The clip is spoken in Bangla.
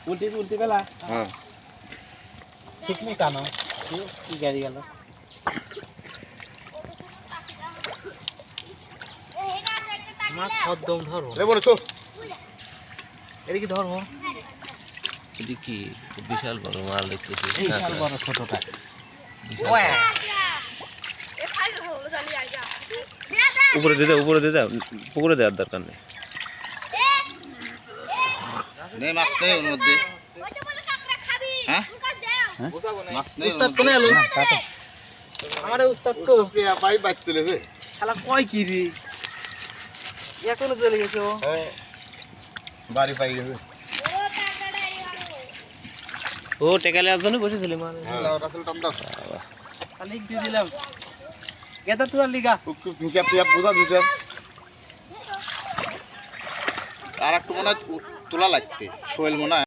উল্টি উল্টি বেলা হ্যাঁ ঠিক নেই কেন কি গাড়ি গেল মাছ কদম ধরো রে বড় চো এটা কি ধরবো এটি কি বিশাল বড় মাল দেখতেছি বিশাল বড় ছোটটা উপরে দিয়ে দাও পুকুরে দেওয়ার দরকার নেই নেই মাছ নেই ওর মধ্যে হ্যাঁ মাছ নেই উস্তাদ কোনে এলো আমারে উস্তাদ কো পাই বাচ্চলে রে শালা কয় কি রে এখনো চলে গেছে ও বাড়ি পাই গেছে ও টেকালে আসজনে বসেছিল মাল রাসেল টমটা খালি দিয়ে দিলাম গেদা তুই লিগা খুব হিসাব টিসাব বুঝা দিতে আর একটু মনে হয় তোলা লাগতে সোহেল মনে হয়